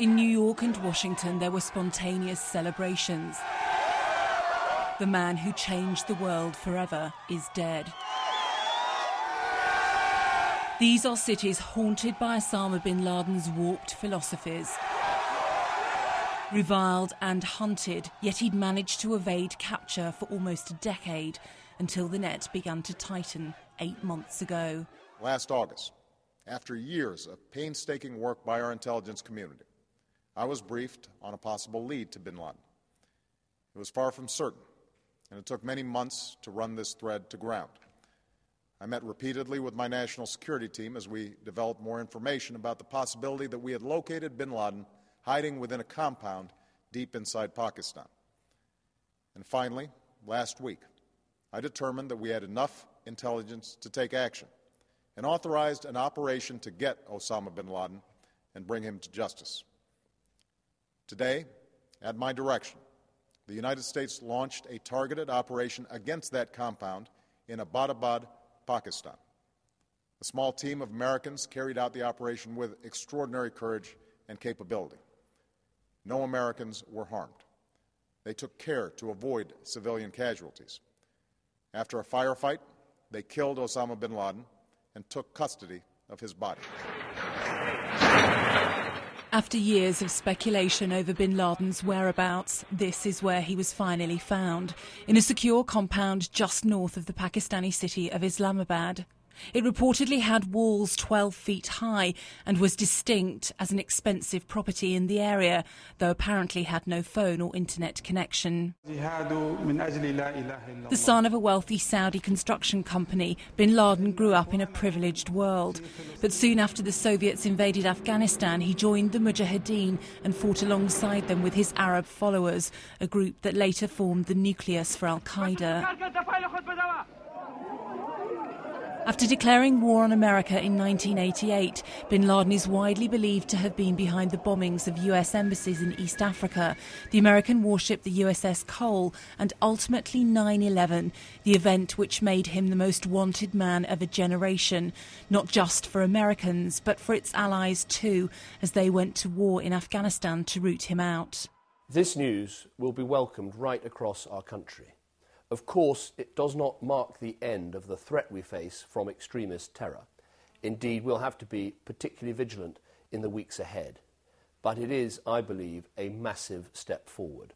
In New York and Washington, there were spontaneous celebrations. The man who changed the world forever is dead. These are cities haunted by Osama bin Laden's warped philosophies. Reviled and hunted, yet he'd managed to evade capture for almost a decade until the net began to tighten 8 months ago. Last August, after years of painstaking work by our intelligence community, I was briefed on a possible lead to bin Laden. It was far from certain, and it took many months to run this thread to ground. I met repeatedly with my national security team as we developed more information about the possibility that we had located bin Laden hiding within a compound deep inside Pakistan. And finally, last week, I determined that we had enough intelligence to take action and authorized an operation to get Osama bin Laden and bring him to justice. Today, at my direction, the United States launched a targeted operation against that compound in Abbottabad, Pakistan. A small team of Americans carried out the operation with extraordinary courage and capability. No Americans were harmed. They took care to avoid civilian casualties. After a firefight, they killed Osama bin Laden and took custody of his body. After years of speculation over bin Laden's whereabouts, this is where he was finally found, in a secure compound just north of the Pakistani city of Islamabad. It reportedly had walls 12 feet high and was distinct as an expensive property in the area, though apparently had no phone or internet connection. The son of a wealthy Saudi construction company, bin Laden grew up in a privileged world. But soon after the Soviets invaded Afghanistan, he joined the Mujahideen and fought alongside them with his Arab followers, a group that later formed the nucleus for al-Qaeda. After declaring war on America in 1988, bin Laden is widely believed to have been behind the bombings of US embassies in East Africa, the American warship the USS Cole, and ultimately 9/11, the event which made him the most wanted man of a generation, not just for Americans, but for its allies too, as they went to war in Afghanistan to root him out. This news will be welcomed right across our country. Of course, it does not mark the end of the threat we face from extremist terror. Indeed, we'll have to be particularly vigilant in the weeks ahead. But it is, I believe, a massive step forward.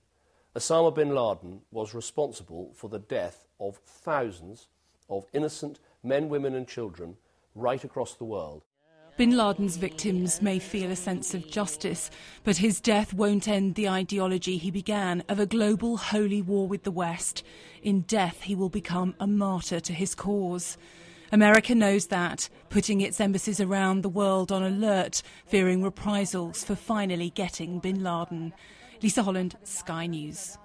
Osama bin Laden was responsible for the death of thousands of innocent men, women and children right across the world. Bin Laden's victims may feel a sense of justice, but his death won't end the ideology he began of a global holy war with the West. In death, he will become a martyr to his cause. America knows that, putting its embassies around the world on alert, fearing reprisals for finally getting bin Laden. Lisa Holland, Sky News.